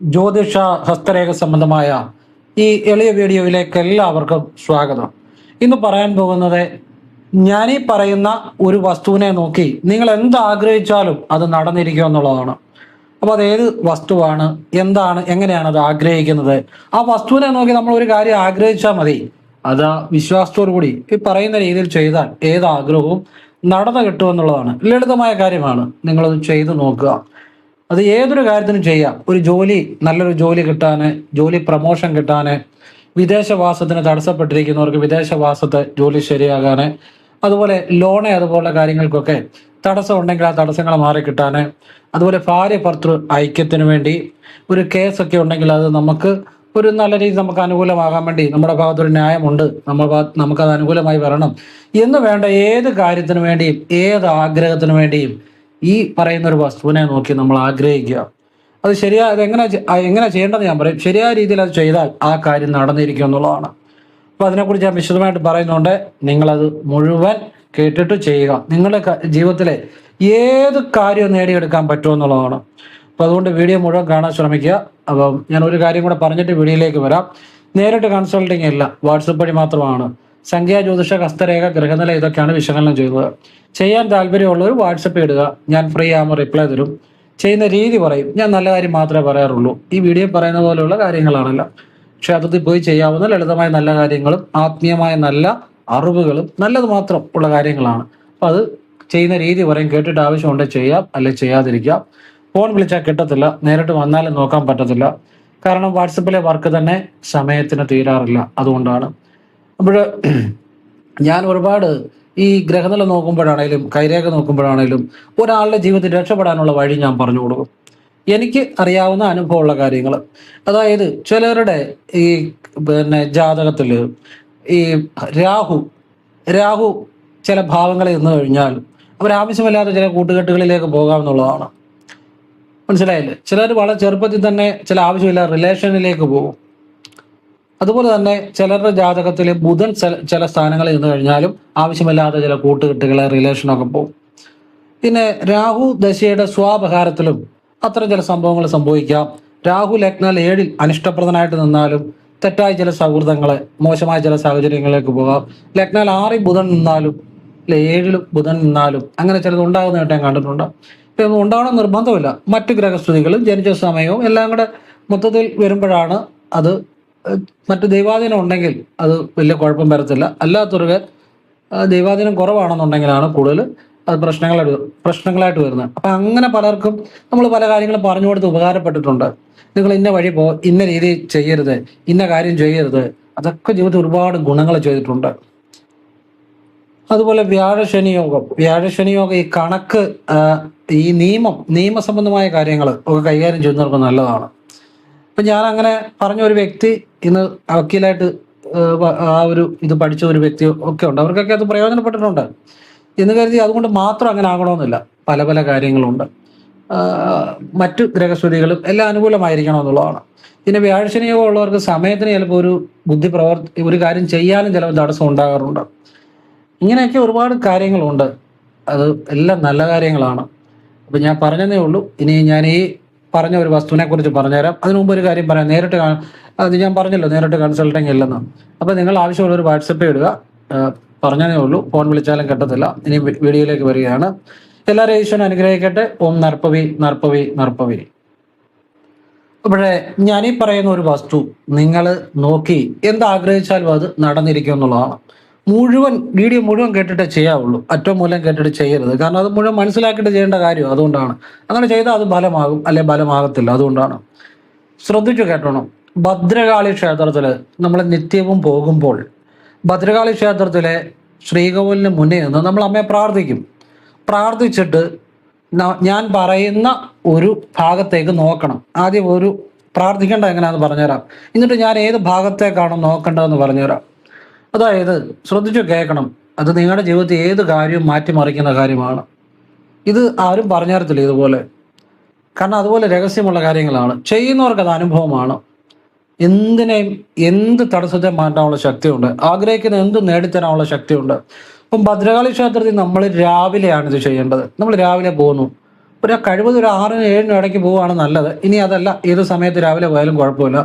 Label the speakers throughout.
Speaker 1: ജ്യോതിഷ ഹസ്തരേഖ സംബന്ധമായ ഈ എളിയ വീഡിയോയിലേക്ക് എല്ലാവർക്കും സ്വാഗതം. ഇന്ന് പറയാൻ പോകുന്നത്, ഞാനീ പറയുന്ന ഒരു വസ്തുവിനെ നോക്കി നിങ്ങൾ എന്ത് ആഗ്രഹിച്ചാലും അത് നടന്നിരിക്കും എന്നുള്ളതാണ്. അപ്പോൾ അത് ഏത് വസ്തുവാണ്, എന്താണ്, എങ്ങനെയാണ് അത് ആഗ്രഹിക്കുന്നത്? ആ വസ്തുവിനെ നോക്കി നമ്മൾ ഒരു കാര്യം ആഗ്രഹിച്ചാൽ മതി. അത് വിശ്വാസത്തോടു കൂടി ഈ പറയുന്ന രീതിയിൽ ചെയ്താൽ ഏത് ആഗ്രഹവും നടന്നു കിട്ടുമെന്നുള്ളതാണ്. ലളിതമായ കാര്യമാണ്, നിങ്ങളത് ചെയ്തു നോക്കുക. അത് ഏതൊരു കാര്യത്തിനും ചെയ്യാം. ഒരു ജോലി, നല്ലൊരു ജോലി കിട്ടാന്, ജോലി പ്രമോഷൻ കിട്ടാന്, വിദേശവാസത്തിന് തടസ്സപ്പെട്ടിരിക്കുന്നവർക്ക് വിദേശവാസത്തെ ജോലി ശരിയാകാന്, അതുപോലെ ലോണ് അതുപോലുള്ള കാര്യങ്ങൾക്കൊക്കെ തടസ്സം ഉണ്ടെങ്കിൽ ആ തടസ്സങ്ങൾ മാറിക്കിട്ടാന്, അതുപോലെ ഭാര്യ ഭർത്തൃ ഐക്യത്തിന് വേണ്ടി ഒരു കേസൊക്കെ ഉണ്ടെങ്കിൽ അത് നമുക്ക് ഒരു നല്ല രീതി നമുക്ക് അനുകൂലമാകാൻ വേണ്ടി നമ്മുടെ ഭാഗത്തൊരു ന്യായമുണ്ട്, നമുക്കത് അനുകൂലമായി വരണം എന്ന് വേണ്ട ഏത് കാര്യത്തിനു വേണ്ടിയും ഏത് ആഗ്രഹത്തിനു വേണ്ടിയും ഈ പറയുന്ന ഒരു വസ്തുവിനെ നോക്കി നമ്മൾ ആഗ്രഹിക്കുക. അത് അത് എങ്ങനെ ചെയ്യേണ്ടതെന്ന് ഞാൻ പറയും. ശരിയായ രീതിയിൽ അത് ചെയ്താൽ ആ കാര്യം നടന്നിരിക്കും എന്നുള്ളതാണ്. അപ്പോൾ അതിനെക്കുറിച്ച് ഞാൻ വിശദമായിട്ട് പറയുന്നുണ്ട്. നിങ്ങളത് മുഴുവൻ കേട്ടിട്ട് ചെയ്യുക. നിങ്ങളുടെ ജീവിതത്തിലെ ഏത് കാര്യവും നേടിയെടുക്കാൻ പറ്റുമെന്നുള്ളതാണ്. അപ്പോൾ അതുകൊണ്ട് വീഡിയോ മുഴുവൻ കാണാൻ ശ്രമിക്കുക. അപ്പം ഞാൻ ഒരു കാര്യം കൂടെ പറഞ്ഞിട്ട് വീഡിയോയിലേക്ക് വരാം. നേരിട്ട് കൺസൾട്ടിങ് ഇല്ല, വാട്സപ്പ് വഴി മാത്രമാണ്. സംഖ്യാ, ജ്യോതിഷ, ഹസ്തരേഖ, ഗ്രഹനില ഇതൊക്കെയാണ് വിശകലനം ചെയ്യുന്നത്. ചെയ്യാൻ താല്പര്യമുള്ളവർ വാട്സപ്പ് ഇടുക, ഞാൻ ഫ്രീ ആകുമ്പോൾ റിപ്ലൈ തരും. ചെയ്യുന്ന രീതി പറയും. ഞാൻ നല്ല കാര്യം മാത്രമേ പറയാറുള്ളൂ. ഈ വീഡിയോ പറയുന്ന പോലെയുള്ള കാര്യങ്ങളാണല്ലോ. ക്ഷേത്രത്തിൽ പോയി ചെയ്യാവുന്ന ലളിതമായ നല്ല കാര്യങ്ങളും ആത്മീയമായ നല്ല അറിവുകളും നല്ലത് മാത്രം ഉള്ള കാര്യങ്ങളാണ്. അപ്പം അത് ചെയ്യുന്ന രീതി പറയും. കേട്ടിട്ട് ആവശ്യമുണ്ടെങ്കിൽ ചെയ്യാം, അല്ലെങ്കിൽ ചെയ്യാതിരിക്കാം. ഫോൺ വിളിച്ചാൽ കിട്ടത്തില്ല, നേരിട്ട് വന്നാലും നോക്കാൻ പറ്റത്തില്ല. കാരണം വാട്സപ്പിലെ വർക്ക് തന്നെ സമയത്തിന് തീരാറില്ല, അതുകൊണ്ടാണ്. അപ്പോൾ ഞാൻ ഒരുപാട് ഈ ഗ്രഹനില നോക്കുമ്പോഴാണേലും കൈരേഖ നോക്കുമ്പോഴാണേലും ഒരാളുടെ ജീവിതത്തിൽ രക്ഷപ്പെടാനുള്ള വഴി ഞാൻ പറഞ്ഞു കൊടുക്കും. എനിക്ക് അറിയാവുന്ന അനുഭവമുള്ള കാര്യങ്ങൾ. അതായത് ചിലരുടെ ഈ ജാതകത്തിൽ ഈ രാഹു ചില ഭാവങ്ങളിൽ നിന്ന് കഴിഞ്ഞാൽ അവരാവശ്യമില്ലാത്ത ചില കൂട്ടുകെട്ടുകളിലേക്ക് പോകാമെന്നുള്ളതാണ്. മനസ്സിലായില്ലേ? ചിലർ വളരെ ചെറുപ്പത്തിൽ തന്നെ ചില ആവശ്യമില്ലാത്ത റിലേഷനിലേക്ക് പോകും. അതുപോലെ തന്നെ ചിലരുടെ ജാതകത്തിൽ ബുധൻ ചില സ്ഥാനങ്ങളിൽ നിന്ന് കഴിഞ്ഞാലും ആവശ്യമില്ലാത്ത ചില കൂട്ടുകെട്ടുകളെ റിലേഷനൊക്കെ പോകും. പിന്നെ രാഹു ദശയുടെ സ്വാപഹാരത്തിലും അത്തരം ചില സംഭവങ്ങൾ സംഭവിക്കാം. രാഹു ലഗ്നാൽ 7 അനിഷ്ടപ്രദനായിട്ട് നിന്നാലും തെറ്റായ ചില സൗഹൃദങ്ങളെ, മോശമായ ചില സാഹചര്യങ്ങളിലേക്ക് പോകാം. ലഗ്നാൽ 6 ബുധൻ നിന്നാലും 7 ബുധൻ നിന്നാലും അങ്ങനെ ചിലത് ഉണ്ടാകുന്നതായിട്ട് ഞാൻ കണ്ടിട്ടുണ്ട്. ഇതൊന്നും ഉണ്ടാവണം നിർബന്ധമില്ല. മറ്റു ഗ്രഹസ്ഥിതികളും ജനിച്ച സമയവും എല്ലാം കൂടെ മൊത്തത്തിൽ വരുമ്പോഴാണ് അത്. മറ്റു ദൈവാധീനം ഉണ്ടെങ്കിൽ അത് വലിയ കുഴപ്പം വരത്തില്ല. അല്ലാത്തൊരു ദൈവാധീനം കുറവാണെന്നുണ്ടെങ്കിലാണ് കൂടുതൽ അത് പ്രശ്നങ്ങളായിട്ട് വരുന്നത്. അപ്പം അങ്ങനെ പലർക്കും നമ്മൾ പല കാര്യങ്ങളും പറഞ്ഞു കൊടുത്ത് ഉപകാരപ്പെട്ടിട്ടുണ്ട്. നിങ്ങൾ ഇന്ന വഴി ഇന്ന രീതി ചെയ്യരുത്, ഇന്ന കാര്യം ചെയ്യരുത്, അതൊക്കെ ജീവിതത്തിൽ ഒരുപാട് ഗുണങ്ങൾ ചെയ്തിട്ടുണ്ട്. അതുപോലെ വ്യാഴശനി യോഗം ഈ കണക്ക്, ഈ നിയമസംബന്ധമായ കാര്യങ്ങൾ ഒക്കെ കൈകാര്യം ചെയ്യുന്നവർക്ക് നല്ലതാണ്. ഇപ്പം ഞാൻ അങ്ങനെ പറഞ്ഞ ഒരു വ്യക്തി ഇന്ന് വക്കീലായിട്ട് ആ ഒരു ഇത് പഠിച്ച ഒരു വ്യക്തി ഒക്കെ ഉണ്ട്. അവർക്കൊക്കെ അത് പ്രയോജനപ്പെട്ടിട്ടുണ്ട് എന്ന് കരുതി അതുകൊണ്ട് മാത്രം അങ്ങനെ ആകണമെന്നില്ല. പല പല കാര്യങ്ങളുണ്ട്. മറ്റു ഗ്രഹസ്ഥിതികളും എല്ലാം അനുകൂലമായിരിക്കണം എന്നുള്ളതാണ്. പിന്നെ വ്യാഴശനി യോഗം ഉള്ളവർക്ക് സമയത്തിന് ചിലപ്പോൾ ഒരു കാര്യം ചെയ്യാനും ചിലപ്പോൾ തടസ്സം ഉണ്ടാകാറുണ്ട്. ഇങ്ങനെയൊക്കെ ഒരുപാട് കാര്യങ്ങളുണ്ട്. അത് എല്ലാം നല്ല കാര്യങ്ങളാണ്. അപ്പം ഞാൻ പറഞ്ഞതേ ഉള്ളൂ. ഇനി ഞാൻ ഈ പറഞ്ഞ ഒരു വസ്തുവിനെ കുറിച്ച് പറഞ്ഞുതരാം. അതിനു മുമ്പ് ഒരു കാര്യം പറയാം. അത് ഞാൻ പറഞ്ഞല്ലോ, നേരിട്ട് കൺസൾട്ടിങ് ഇല്ലെന്ന്. അപ്പം നിങ്ങൾ ആവശ്യമുള്ളൊരു വാട്സപ്പ് ഇടുക. പറഞ്ഞതേ ഉള്ളൂ, ഫോൺ വിളിച്ചാലും കിട്ടത്തില്ല. ഇനി വീഡിയോയിലേക്ക് വരികയാണ്. എല്ലാവരും ഈശ്വരൻ അനുഗ്രഹിക്കട്ടെ. ഓം നർപ്പവി നർപ്പവി നർപ്പവി. അപ്പോഴേ ഞാനീ പറയുന്ന ഒരു വസ്തു നിങ്ങൾ നോക്കി എന്താഗ്രഹിച്ചാലും അത് നടന്നിരിക്കും എന്നുള്ളതാണ്. വീഡിയോ മുഴുവൻ കേട്ടിട്ടേ ചെയ്യാവുള്ളൂ. അറ്റവും മൂലം കേട്ടിട്ട് ചെയ്യരുത്. കാരണം അത് മുഴുവൻ മനസ്സിലാക്കിയിട്ട് ചെയ്യേണ്ട കാര്യം. അതുകൊണ്ടാണ്. അങ്ങനെ ചെയ്താൽ അത് ബലമാകും, അല്ലെ ബലമാകത്തില്ല. അതുകൊണ്ടാണ് ശ്രദ്ധിച്ചു കേട്ടോണം. ഭദ്രകാളി ക്ഷേത്രത്തിൽ നമ്മൾ നിത്യവും പോകുമ്പോൾ ഭദ്രകാളി ക്ഷേത്രത്തിലെ ശ്രീകോവിലിന് മുന്നേ നിന്ന് നമ്മൾ അമ്മയെ പ്രാർത്ഥിച്ചിട്ട് ഞാൻ പറയുന്ന ഒരു ഭാഗത്തേക്ക് നോക്കണം. ആദ്യം പ്രാർത്ഥിക്കേണ്ട എങ്ങനെയാണെന്ന് പറഞ്ഞുതരാം. എന്നിട്ട് ഞാൻ ഏത് ഭാഗത്തേക്കാണോ നോക്കേണ്ടതെന്ന് പറഞ്ഞുതരാം. അതായത് ശ്രദ്ധിച്ചു കേൾക്കണം. അത് നിങ്ങളുടെ ജീവിതത്തിൽ ഏത് കാര്യവും മാറ്റിമറിക്കുന്ന കാര്യമാണ്. ഇത് ആരും പറഞ്ഞു തരത്തില്ല ഇതുപോലെ. കാരണം അതുപോലെ രഹസ്യമുള്ള കാര്യങ്ങളാണ്. ചെയ്യുന്നവർക്ക് അത് അനുഭവമാണ്. എന്ത് തടസ്സത്തെ മാറ്റാനുള്ള ശക്തിയുണ്ട്. ആഗ്രഹിക്കുന്ന എന്തും നേടിത്തരാനുള്ള ശക്തിയുണ്ട്. അപ്പം ഭദ്രകാളി ക്ഷേത്രത്തിൽ നമ്മൾ രാവിലെയാണ് ഇത് ചെയ്യേണ്ടത്. നമ്മൾ രാവിലെ പോകുന്നു, കഴിവതും ഒരു 6-നും 7-നും ഇടയ്ക്ക് പോവുകയാണ് നല്ലത്. ഇനി അതല്ല, ഏത് സമയത്ത് രാവിലെ പോയാലും കുഴപ്പമില്ല.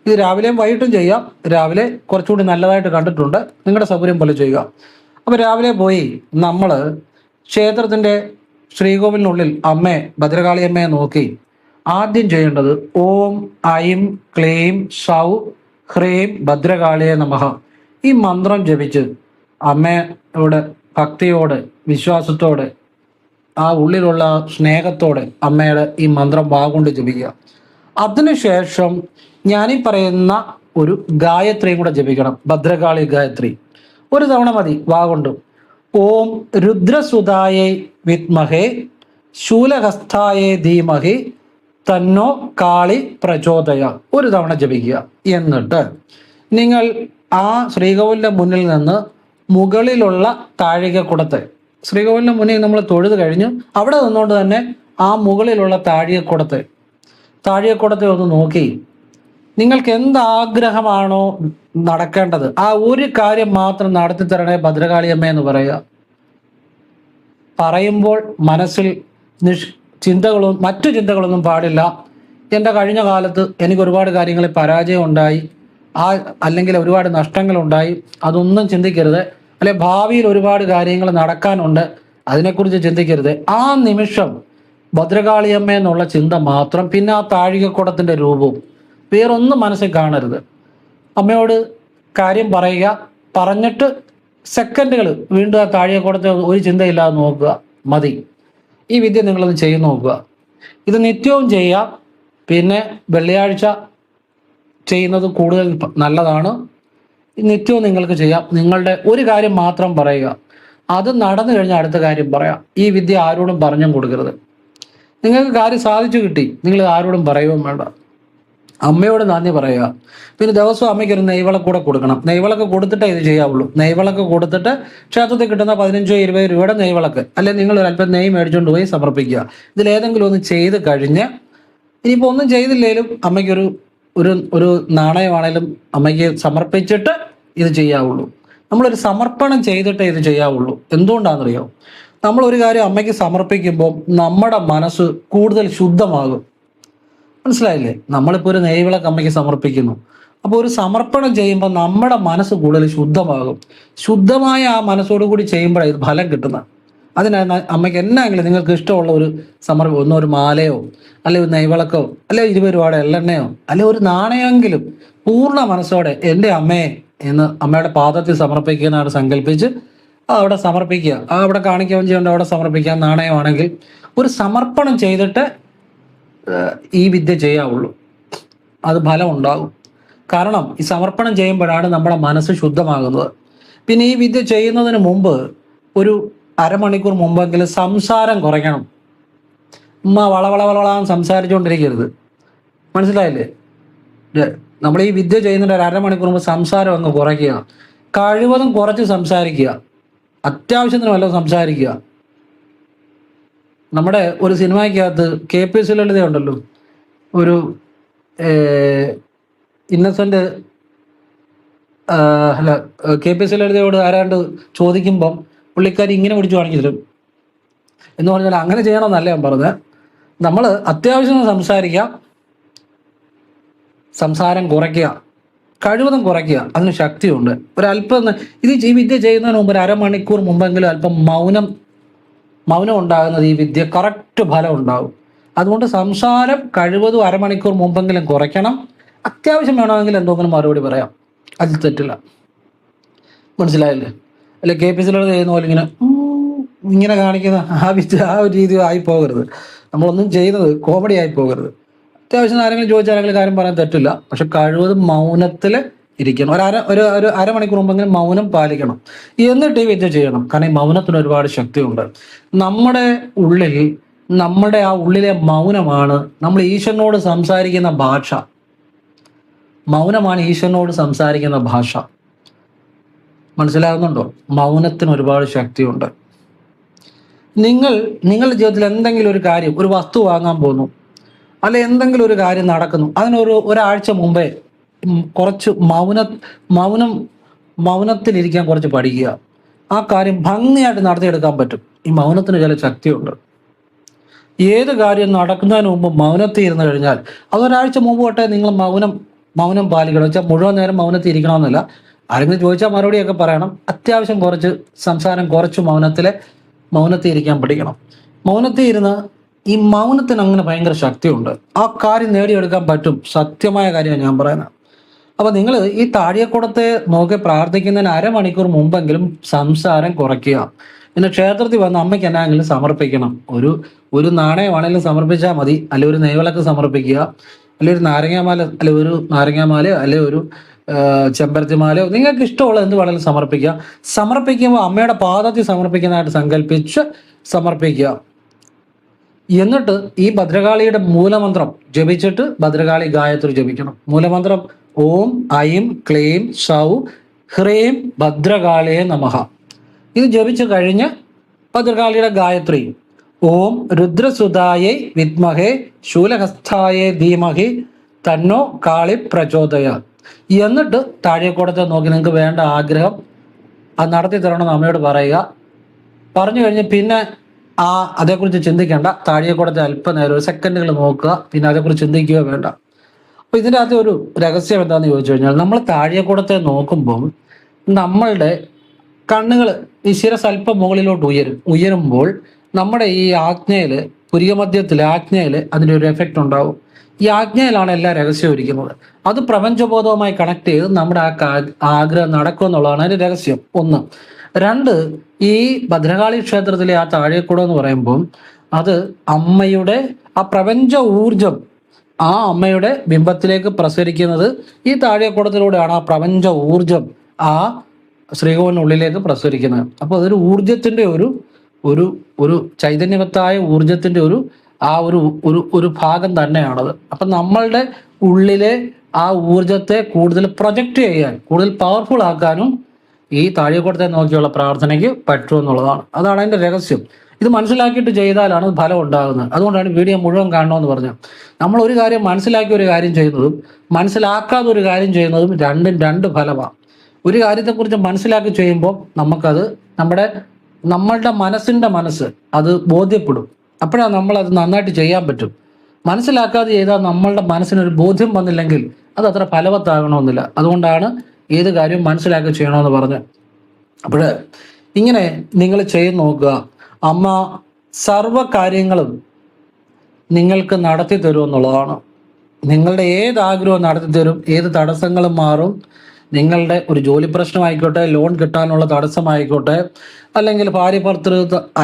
Speaker 1: ഇത് രാവിലെയും വൈകിട്ടും ചെയ്യാം. രാവിലെ കുറച്ചുകൂടി നല്ലതായിട്ട് കണ്ടിട്ടുണ്ട്. നിങ്ങളുടെ സൗകര്യം പോലെ ചെയ്യുക. അപ്പോൾ രാവിലെ പോയി നമ്മൾ ക്ഷേത്രത്തിൻ്റെ ശ്രീകോവിലിനുള്ളിൽ ഭദ്രകാളി അമ്മയെ നോക്കി ആദ്യം ചെയ്യേണ്ടത് ഓം ഐം ക്ലീം സൗ ഹ്രീം ഭദ്രകാളിയെ നമഃ ഈ മന്ത്രം ജപിച്ച് അമ്മയോട് ഭക്തിയോടെ, വിശ്വാസത്തോടെ, ആ ഉള്ളിലുള്ള സ്നേഹത്തോടെ അമ്മയുടെ ഈ മന്ത്രം വാഗൊണ്ട് ജപിക്കുക. അതിനുശേഷം ഞാനീ പറയുന്ന ഒരു ഗായത്രിയും കൂടെ ജപിക്കണം. ഭദ്രകാളി ഗായത്രി ഒരു തവണ മതി വാഗൊണ്ട്. ഓം രുദ്രസുതായേ വിദ്മഹേ ശൂലഹസ്തായേ ധീമഹി തന്നോ കാളി പ്രചോദയ ഒരു തവണ ജപിക്കുക. എന്നിട്ട് നിങ്ങൾ ആ ശ്രീകോവിലിൻ്റെ മുന്നിൽ നിന്ന് മുകളിലുള്ള താഴികക്കുടത്തെ, ശ്രീകോവിലിൻ്റെ മുന്നിൽ നമ്മൾ തൊഴുത് കഴിഞ്ഞു അവിടെ നിന്നുകൊണ്ട് തന്നെ ആ മുകളിലുള്ള താഴികക്കുടത്തെ ഒന്ന് നോക്കി നിങ്ങൾക്ക് എന്താഗ്രഹമാണോ നടക്കേണ്ടത് ആ ഒരു കാര്യം മാത്രം നടത്തി തരണേ ഭദ്രകാളിയമ്മ എന്ന് പറയുക. പറയുമ്പോൾ മനസ്സിൽ മറ്റു ചിന്തകളൊന്നും പാടില്ല. എൻ്റെ കഴിഞ്ഞ കാലത്ത് എനിക്ക് ഒരുപാട് കാര്യങ്ങളിൽ പരാജയം ഉണ്ടായി, അല്ലെങ്കിൽ ഒരുപാട് നഷ്ടങ്ങളുണ്ടായി, അതൊന്നും ചിന്തിക്കരുത്. അല്ലെ ഭാവിയിൽ ഒരുപാട് കാര്യങ്ങൾ നടക്കാനുണ്ട്, അതിനെക്കുറിച്ച് ചിന്തിക്കരുത്. ആ നിമിഷം ഭദ്രകാളിയമ്മ എന്നുള്ള ചിന്ത മാത്രം. പിന്നെ ആ താഴികക്കുടത്തിൻ്റെ രൂപവും വേറൊന്നും മനസ്സിൽ കാണരുത്. അമ്മയോട് കാര്യം പറയുക. പറഞ്ഞിട്ട് സെക്കൻഡുകൾ വീണ്ടും ആ താഴികക്കുടത്തെ ഒരു ചിന്തയില്ലാതെ നോക്കുക. മതി. ഈ വിദ്യ നിങ്ങളൊന്ന് ചെയ്ത് നോക്കുക. ഇത് നിത്യവും ചെയ്യാം. പിന്നെ വെള്ളിയാഴ്ച ചെയ്യുന്നത് കൂടുതൽ നല്ലതാണ്. നിത്യവും നിങ്ങൾക്ക് ചെയ്യാം. നിങ്ങളുടെ ഒരു കാര്യം മാത്രം പറയുക. അത് നടന്നു കഴിഞ്ഞാൽ അടുത്ത കാര്യം പറയാം. ഈ വിദ്യ ആരോടും പറഞ്ഞും കൊടുക്കരുത്. നിങ്ങൾക്ക് കാര്യം സാധിച്ചു കിട്ടി, നിങ്ങൾ ആരോടും പറയുകയും വേണ്ട. അമ്മയോട് നന്ദി പറയുക. പിന്നെ ദിവസവും അമ്മയ്ക്ക് ഒരു നെയ്വിളക്ക് കൂടെ കൊടുക്കണം. നെയ്വിളക്ക് കൊടുത്തിട്ടേ ഇത് ചെയ്യാവുള്ളൂ. നെയ്വിളക്ക് കൊടുത്തിട്ട് ക്ഷേത്രത്തിൽ കിട്ടുന്ന 15-20 രൂപയുടെ നെയ്വിളക്ക്, അല്ലെങ്കിൽ നിങ്ങൾ ഒരു അല്പം നെയ്യ് മേടിച്ചുകൊണ്ട് പോയി സമർപ്പിക്കുക. ഇതിലേതെങ്കിലും ഒന്ന് ചെയ്ത് കഴിഞ്ഞ്, ഇനിയിപ്പോൾ ഒന്നും ചെയ്തില്ലേലും അമ്മയ്ക്കൊരു ഒരു നാണയമാണേലും അമ്മയ്ക്ക് സമർപ്പിച്ചിട്ട് ഇത് ചെയ്യാവുള്ളൂ. നമ്മളൊരു സമർപ്പണം ചെയ്തിട്ടേ ഇത് ചെയ്യാവുള്ളൂ. എന്തുകൊണ്ടാണെന്നറിയോ? നമ്മളൊരു കാര്യം അമ്മയ്ക്ക് സമർപ്പിക്കുമ്പോൾ നമ്മുടെ മനസ്സ് കൂടുതൽ ശുദ്ധമാകും. മനസ്സിലായില്ലേ? നമ്മളിപ്പോൾ ഒരു നെയ്വിളക്ക് അമ്മയ്ക്ക് സമർപ്പിക്കുന്നു. അപ്പോൾ ഒരു സമർപ്പണം ചെയ്യുമ്പോൾ നമ്മുടെ മനസ്സ് കൂടുതൽ ശുദ്ധമാകും. ശുദ്ധമായ ആ മനസ്സോടു കൂടി ചെയ്യുമ്പോഴാണ് ഇത് ഫലം കിട്ടുന്നത്. അതിനാണ് അമ്മയ്ക്ക് എന്നായെങ്കിലും നിങ്ങൾക്ക് ഇഷ്ടമുള്ള ഒരു ഒരു മാലയോ, അല്ലെങ്കിൽ ഒരു നെയ്വിളക്കോ, അല്ലെങ്കിൽ 20 രൂപയുടെ എള്ളെണ്ണയോ, അല്ലെങ്കിൽ ഒരു നാണയമെങ്കിലും പൂർണ്ണ മനസ്സോടെ എൻ്റെ അമ്മയെ എന്ന് അമ്മയുടെ പാദത്തിൽ സമർപ്പിക്കുന്നതാണ് സങ്കല്പിച്ച് അവിടെ സമർപ്പിക്കുക. അവിടെ കാണിക്കുകയും ചെയ്യേണ്ട അവിടെ സമർപ്പിക്കുക. നാണയമാണെങ്കിൽ ഒരു സമർപ്പണം ചെയ്തിട്ട് ഈ വിദ്യ ചെയ്യാവുള്ളൂ. അത് ഫലം ഉണ്ടാകും. കാരണം ഈ സമർപ്പണം ചെയ്യുമ്പോഴാണ് നമ്മുടെ മനസ്സ് ശുദ്ധമാകുന്നത്. പിന്നെ ഈ വിദ്യ ചെയ്യുന്നതിന് മുമ്പ് ഒരു അരമണിക്കൂർ മുമ്പെങ്കിലും സംസാരം കുറയ്ക്കണം. വളവളവളാന്ന് സംസാരിച്ചുകൊണ്ടിരിക്കരുത്. മനസ്സിലായില്ലേ? നമ്മൾ ഈ വിദ്യ ചെയ്യുന്നതിൻ്റെ ഒരു അരമണിക്കൂർ മുമ്പ് സംസാരം അങ്ങ് കുറയ്ക്കുക. കഴിവതും കുറച്ച് സംസാരിക്കുക. അത്യാവശ്യത്തിന് വല്ലതും സംസാരിക്കുക. നമ്മുടെ ഒരു സിനിമയ്ക്കകത്ത് KPS ലളിത ഉണ്ടല്ലോ, ഒരു ഇന്നസെൻ്റ് KPS ലളിതയോട് ആരാണ്ട് ചോദിക്കുമ്പം പുള്ളിക്കാരി ഇങ്ങനെ പിടിച്ചു കാണിച്ചു തരും എന്ന് പറഞ്ഞാൽ അങ്ങനെ ചെയ്യണമെന്നല്ല ഞാൻ പറഞ്ഞത്. നമ്മൾ അത്യാവശ്യം സംസാരിക്കുക, സംസാരം കുറയ്ക്കുക, കഴിവതും കുറയ്ക്കുക. അതിന് ശക്തിയുണ്ട്. ഒരല്പം ഈ വിദ്യ ചെയ്യുന്നതിന് മുമ്പ് ഒരു അരമണിക്കൂർ മുമ്പെങ്കിലും അല്പം മൗനം ഉണ്ടാകുന്നത് ഈ വിദ്യ കറക്റ്റ് ഫലം ഉണ്ടാകും. അതുകൊണ്ട് സംസാരം കഴിവതും അരമണിക്കൂർ മുമ്പെങ്കിലും കുറയ്ക്കണം. അത്യാവശ്യം വേണമെങ്കിൽ എന്തെങ്കിലും മറുപടി പറയാം, അതിൽ തെറ്റില്ല. മനസ്സിലായില്ലേ? അല്ലെ KPS ചെയ്യുന്ന പോലെ ഇങ്ങനെ കാണിക്കുന്ന ആ ഒരു രീതി ആയി പോകരുത്. നമ്മളൊന്നും ചെയ്യുന്നത് കോമഡി ആയി പോകരുത്. അത്യാവശ്യം ആരെങ്കിലും ചോദിച്ചാലെങ്കിലും കാര്യം പറയാൻ തെറ്റില്ല. പക്ഷെ കഴിവതും മൗനത്തിൽ ഇരിക്കണം. ഒരു അരമണിക്കൂർ മുമ്പെങ്കിലും മൗനം പാലിക്കണം. എന്നിട്ട് ഈ വിദ്യ ചെയ്യണം. കാരണം ഈ മൗനത്തിന് ഒരുപാട് ശക്തിയുണ്ട്. നമ്മുടെ ആ ഉള്ളിലെ മൗനമാണ് നമ്മൾ ഈശ്വരനോട് സംസാരിക്കുന്ന ഭാഷ. മൗനമാണ് ഈശ്വരനോട് സംസാരിക്കുന്ന ഭാഷ. മനസ്സിലാകുന്നുണ്ടോ? മൗനത്തിന് ഒരുപാട് ശക്തിയുണ്ട്. നിങ്ങളുടെ ജീവിതത്തിൽ എന്തെങ്കിലും ഒരു കാര്യം, ഒരു വസ്തു വാങ്ങാൻ പോകുന്നു, അല്ലെ എന്തെങ്കിലും ഒരു കാര്യം നടക്കുന്നു, ഒരാഴ്ച മുമ്പേ കുറച്ച് മൗനത്തിലിരിക്കാൻ കുറച്ച് പഠിക്കുക. ആ കാര്യം ഭംഗിയായിട്ട് നടത്തിയെടുക്കാൻ പറ്റും. ഈ മൗനത്തിന് ചില ശക്തിയുണ്ട്. ഏത് കാര്യം നടക്കുന്നതിന് മുമ്പ് മൗനത്തിൽ ഇരുന്ന് കഴിഞ്ഞാൽ അതൊരാഴ്ച മുമ്പ് തൊട്ടേ നിങ്ങൾ മൗനം പാലിക്കണം. വെച്ചാൽ മുഴുവൻ നേരം മൗനത്തിൽ ഇരിക്കണമെന്നില്ല. ആരെങ്കിലും ചോദിച്ചാൽ മറുപടിയൊക്കെ പറയണം. അത്യാവശ്യം കുറച്ച് സംസാരം കുറച്ച് മൗനത്തിൽ ഇരിക്കാൻ പഠിക്കണം. മൗനത്തിൽ ഇരുന്ന് ഈ മൗനത്തിന് അങ്ങനെ ഭയങ്കര ശക്തിയുണ്ട്. ആ കാര്യം നേടിയെടുക്കാൻ പറ്റും. സത്യമായ കാര്യമാണ് ഞാൻ പറയുന്നത്. അപ്പൊ നിങ്ങൾ ഈ താഴികക്കുടത്തെ നോക്കി പ്രാർത്ഥിക്കുന്നതിന് അരമണിക്കൂർ മുമ്പെങ്കിലും സംസാരം കുറയ്ക്കുക. പിന്നെ ക്ഷേത്രത്തിൽ വന്ന് അമ്മയ്ക്ക് എന്നാണെങ്കിലും സമർപ്പിക്കണം. ഒരു നാണയമാണെങ്കിലും സമർപ്പിച്ചാൽ മതി. അല്ലെ ഒരു നെയ്വിളക്ക് സമർപ്പിക്കുക, അല്ലെ ഒരു നാരങ്ങാമാലയോ അല്ലെ ഒരു ചെമ്പരത്തിമാലയോ നിങ്ങൾക്ക് ഇഷ്ടമുള്ള എന്ത് വേണമെങ്കിലും സമർപ്പിക്കുക. സമർപ്പിക്കുമ്പോൾ അമ്മയുടെ പാദത്തിൽ സമർപ്പിക്കുന്നതായിട്ട് സങ്കല്പിച്ച് സമർപ്പിക്കുക. എന്നിട്ട് ഈ ഭദ്രകാളിയുടെ മൂലമന്ത്രം ജപിച്ചിട്ട് ഭദ്രകാളി ഗായത്രി ജപിക്കണം. മൂലമന്ത്രം ഓം ഐം ക്ലീം സൗ ഹ്രീം ഭദ്രകാളിയെ നമഃ. ഇത് ജപിച്ചു കഴിഞ്ഞ് ഭദ്രകാളിയുടെ ഗായത്രി ഓം രുദ്രസുതായേ വിദ്മഹേ ശൂലഹസ്ഥായേ ധീമഹി തന്നോ കാളി പ്രചോദയ. എന്നിട്ട് താഴെക്കൂടത്തെ നോക്കി നിങ്ങൾക്ക് വേണ്ട ആഗ്രഹം അത് നടത്തി തരണമെന്ന് അമ്മയോട് പറയുക. പറഞ്ഞു കഴിഞ്ഞ് പിന്നെ അതേക്കുറിച്ച് ചിന്തിക്കേണ്ട. താഴെക്കൂടത്തെ അല്പനേരം ഒരു സെക്കൻഡുകൾ നോക്കുക, പിന്നെ അതേക്കുറിച്ച് ചിന്തിക്കുകയോ വേണ്ട. അപ്പൊ ഇതിൻ്റെ അകത്ത് ഒരു രഹസ്യം എന്താണെന്ന് ചോദിച്ചു കഴിഞ്ഞാൽ, നമ്മൾ താഴെക്കൂടത്തെ നോക്കുമ്പം നമ്മളുടെ കണ്ണുകൾ ഈ ശിരസ് അല്പം മുകളിലോട്ട് ഉയരുമ്പോൾ നമ്മുടെ ഈ ആജ്ഞയിൽ പുരികമധ്യത്തിൽ ആജ്ഞയിൽ അതിൻ്റെ ഒരു എഫക്റ്റ് ഉണ്ടാവും. ഈ ആജ്ഞയിലാണ് എല്ലാ രഹസ്യവും ഇരിക്കുന്നത്. അത് പ്രപഞ്ചബോധവുമായി കണക്ട് ചെയ്ത് നമ്മുടെ ആഗ്രഹം നടക്കും എന്നുള്ളതാണ് അതിൻ്റെ രഹസ്യം. ഒന്ന്. രണ്ട്, ഈ ഭദ്രകാളി ക്ഷേത്രത്തിലെ ആ താഴെക്കൂടം എന്ന് പറയുമ്പോൾ അത് അമ്മയുടെ ആ പ്രപഞ്ച ഊർജം ആ അമ്മയുടെ ബിംബത്തിലേക്ക് പ്രസരിക്കുന്നത് ഈ താഴെക്കൂടത്തിലൂടെയാണ്. ആ പ്രപഞ്ച ഊർജം ആ ശ്രീകോവിനുള്ളിലേക്ക് പ്രസരിക്കുന്നത്. അപ്പോൾ അതൊരു ഊർജത്തിൻ്റെ ഒരു ചൈതന്യവത്തായ ഊർജത്തിൻ്റെ ഒരു ഭാഗം തന്നെയാണത്. അപ്പം നമ്മളുടെ ഉള്ളിലെ ആ ഊർജത്തെ കൂടുതൽ പ്രൊജക്റ്റ് ചെയ്യാൻ, കൂടുതൽ പവർഫുൾ ആക്കാനും ഈ താഴെക്കൂടത്തെ നോക്കിയുള്ള പ്രാർത്ഥനയ്ക്ക് പറ്റുമെന്നുള്ളതാണ്. അതാണ് അതിൻ്റെ രഹസ്യം. ഇത് മനസ്സിലാക്കിയിട്ട് ചെയ്താലാണ് ഫലം ഉണ്ടാകുന്നത്. അതുകൊണ്ടാണ് വീഡിയോ മുഴുവൻ കാണണമെന്ന് പറഞ്ഞത്. നമ്മൾ ഒരു കാര്യം മനസ്സിലാക്കി ഒരു കാര്യം ചെയ്യുന്നതും മനസ്സിലാക്കാതെ ഒരു കാര്യം ചെയ്യുന്നതും രണ്ടും രണ്ട് ഫലമാണ്. ഒരു കാര്യത്തെക്കുറിച്ച് മനസ്സിലാക്കി ചെയ്യുമ്പോൾ നമുക്കത് നമ്മളുടെ മനസ്സ് അത് ബോധ്യപ്പെടും. അപ്പോഴാണ് നമ്മളത് നന്നായിട്ട് ചെയ്യാൻ പറ്റും. മനസ്സിലാക്കാതെ ചെയ്താൽ നമ്മളുടെ മനസ്സിനൊരു ബോധ്യം വന്നില്ലെങ്കിൽ അത് അത്ര ഫലവത്താകണമെന്നില്ല. അതുകൊണ്ടാണ് ഏത് കാര്യവും മനസ്സിലാക്കി ചെയ്യണമെന്ന് പറഞ്ഞ്. അപ്പോൾ ഇങ്ങനെ നിങ്ങൾ ചെയ്ത് നോക്കുക. അമ്മ സർവ കാര്യങ്ങളും നിങ്ങൾക്ക് നടത്തി തരും എന്നുള്ളതാണ്. നിങ്ങളുടെ ഏത് ആഗ്രഹവും നടത്തി തരും. ഏത് തടസ്സങ്ങളും മാറും. നിങ്ങളുടെ ഒരു ജോലി പ്രശ്നമായിക്കോട്ടെ, ലോൺ കിട്ടാനുള്ള തടസ്സമായിക്കോട്ടെ, അല്ലെങ്കിൽ ഭാര്യ ഭർത്തൃ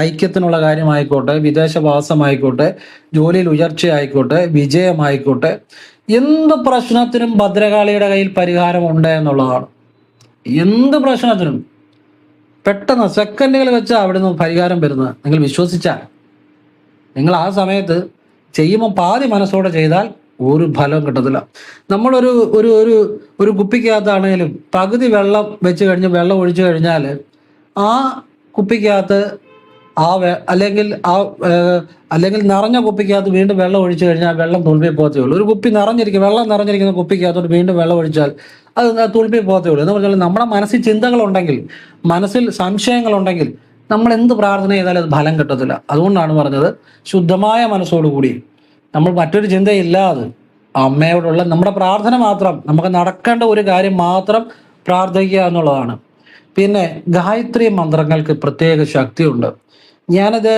Speaker 1: ഐക്യത്തിനുള്ള കാര്യമായിക്കോട്ടെ, വിദേശവാസമായിക്കോട്ടെ, ജോലിയിൽ ഉയർച്ചയായിക്കോട്ടെ, വിജയമായിക്കോട്ടെ, എന്ത് പ്രശ്നത്തിനും ഭദ്രകാളിയുടെ കയ്യിൽ പരിഹാരമുണ്ട് എന്നുള്ളതാണ്. എന്ത് പ്രശ്നത്തിനും പെട്ടെന്ന് സെക്കൻഡുകൾ വെച്ചാൽ അവിടെ നിന്ന് പരിഹാരം വരുന്നത്. നിങ്ങൾ വിശ്വസിച്ചാൽ, നിങ്ങൾ ആ സമയത്ത് ചെയ്യുമ്പോൾ പാതി മനസ്സോടെ ചെയ്താൽ ഒരു ഫലവും കിട്ടത്തില്ല. നമ്മളൊരു ഒരു ഒരു ഒരു കുപ്പിക്കകത്താണെങ്കിലും പകുതി വെള്ളം വെച്ച് കഴിഞ്ഞ് വെള്ളം ഒഴിച്ചു കഴിഞ്ഞാൽ ആ കുപ്പിക്കകത്ത് അല്ലെങ്കിൽ നിറഞ്ഞ കുപ്പിക്കകത്ത് വീണ്ടും വെള്ളം ഒഴിച്ചു കഴിഞ്ഞാൽ വെള്ളം തുളുമ്പി പോകത്തേ ഉള്ളൂ. ഒരു കുപ്പി വെള്ളം നിറഞ്ഞിരിക്കുന്ന കുപ്പിക്കകത്തോട്ട് വീണ്ടും വെള്ളം ഒഴിച്ചാൽ അത് തുളുമ്പി പോകത്തേ ഉള്ളൂ. എന്ന് പറഞ്ഞാൽ നമ്മുടെ മനസ്സിൽ ചിന്തകളുണ്ടെങ്കിൽ, മനസ്സിൽ സംശയങ്ങളുണ്ടെങ്കിൽ നമ്മൾ എന്ത് പ്രാർത്ഥന ചെയ്താലും അത് ഫലം കിട്ടത്തില്ല. അതുകൊണ്ടാണ് പറഞ്ഞത് ശുദ്ധമായ മനസ്സോടുകൂടി നമ്മൾ മറ്റൊരു ചിന്തയില്ലാതെ അമ്മയോടുള്ള നമ്മുടെ പ്രാർത്ഥന മാത്രം, നമുക്ക് നടക്കേണ്ട ഒരു കാര്യം മാത്രം പ്രാർത്ഥിക്കുക എന്നുള്ളതാണ്. പിന്നെ ഗായത്രി മന്ത്രങ്ങൾക്ക് പ്രത്യേക ശക്തിയുണ്ട്. ഞാനത്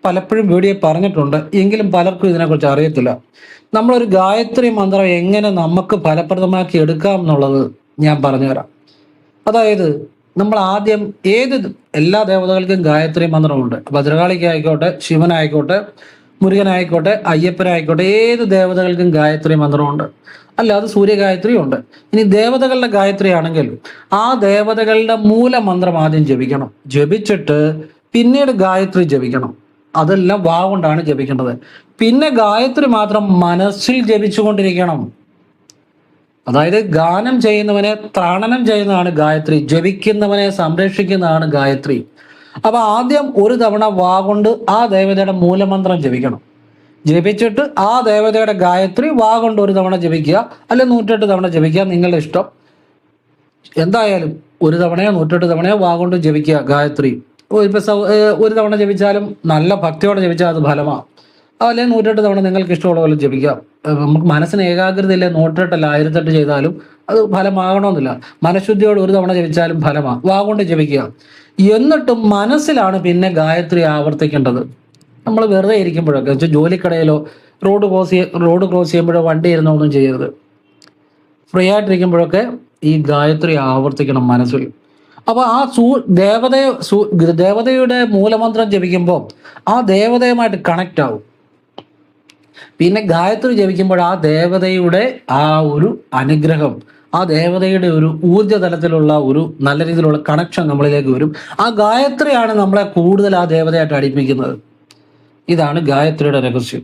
Speaker 1: പലപ്പോഴും വീഡിയോ പറഞ്ഞിട്ടുണ്ട്, എങ്കിലും പലർക്കും ഇതിനെക്കുറിച്ച് അറിയത്തില്ല. നമ്മളൊരു ഗായത്രി മന്ത്രം എങ്ങനെ നമുക്ക് ഫലപ്രദമാക്കി എടുക്കാം എന്നുള്ളത് ഞാൻ പറഞ്ഞുതരാം. അതായത് നമ്മൾ ആദ്യം എല്ലാ ദേവതകൾക്കും ഗായത്രി മന്ത്രമുണ്ട്. ഭദ്രകാളിക്കായിക്കോട്ടെ, ശിവനായിക്കോട്ടെ, മുരുകനായിക്കോട്ടെ, അയ്യപ്പനായിക്കോട്ടെ, ഏത് ദേവതകൾക്കും ഗായത്രി മന്ത്രമുണ്ട്. അല്ലാതെ സൂര്യഗായത്രി ഉണ്ട്. ഇനി ദേവതകളുടെ ഗായത്രി ആണെങ്കിൽ ആ ദേവതകളുടെ മൂലമന്ത്രം ആദ്യം ജപിക്കണം. ജപിച്ചിട്ട് പിന്നീട് ഗായത്രി ജപിക്കണം. അതെല്ലാം വാ കൊണ്ടാണ് ജപിക്കേണ്ടത്. പിന്നെ ഗായത്രി മാത്രം മനസ്സിൽ ജപിച്ചുകൊണ്ടിരിക്കണം. അതായത് ഗാനം ചെയ്യുന്നവനെ ത്രാണനം ചെയ്യുന്നതാണ് ഗായത്രി, ജപിക്കുന്നവനെ സംരക്ഷിക്കുന്നതാണ് ഗായത്രി. അപ്പൊ ആദ്യം ഒരു തവണ വാ കൊണ്ട് ആ ദേവതയുടെ മൂലമന്ത്രം ജപിക്കണം. ജപിച്ചിട്ട് ആ ദേവതയുടെ ഗായത്രി വാ കൊണ്ട് ഒരു തവണ ജപിക്കുക, അല്ലെ 108 തവണ ജപിക്കുക, നിങ്ങളുടെ ഇഷ്ടം. എന്തായാലും ഒരു തവണയോ 108 തവണയോ വാ കൊണ്ട് ജപിക്കുക ഗായത്രി. ഒരു തവണ ജപിച്ചാലും നല്ല ഭക്തിയോടെ ജപിച്ചാൽ അത് ഫലമാണ്. അല്ലെങ്കിൽ 108 തവണ നിങ്ങൾക്ക് ഇഷ്ടമുള്ള പോലെ ജപിക്കാം. നമുക്ക് മനസ്സിന് ഏകാഗ്രതയില്ല, 108 അല്ല 1008 ചെയ്താലും അത് ഫലമാകണമെന്നില്ല. മനഃശുദ്ധിയോട് ഒരു തവണ ജപിച്ചാലും ഫലമാണ്. വാഗോണ്ട് ജപിക്കുക. എന്നിട്ടും മനസ്സിലാണ് പിന്നെ ഗായത്രി ആവർത്തിക്കേണ്ടത്. നമ്മൾ വെറുതെ ഇരിക്കുമ്പോഴൊക്കെ വെച്ചാൽ ജോലിക്കടയിലോ റോഡ് ക്രോസ് ചെയ്യുമ്പോഴോ വണ്ടി ഇരുന്നൊന്നും ചെയ്യരുത്. ഫ്രീ ആയിട്ടിരിക്കുമ്പോഴൊക്കെ ഈ ഗായത്രി ആവർത്തിക്കണം മനസ്സിൽ. അപ്പോൾ ആ ദേവതയുടെ മൂലമന്ത്രം ജപിക്കുമ്പോൾ ആ ദേവതയുമായിട്ട് കണക്റ്റ് ആവും. പിന്നെ ഗായത്രി ജപിക്കുമ്പോൾ ആ ദേവതയുടെ ആ ഒരു അനുഗ്രഹം, ആ ദേവതയുടെ ഒരു ഊർജ്ജതലത്തിലുള്ള ഒരു നല്ല രീതിയിലുള്ള കണക്ഷൻ നമ്മളിലേക്ക് വരും. ആ ഗായത്രിയാണ് നമ്മളെ കൂടുതൽ ആ ദേവതയായിട്ട് അടുപ്പിക്കുന്നത്. ഇതാണ് ഗായത്രിയുടെ രഹസ്യം.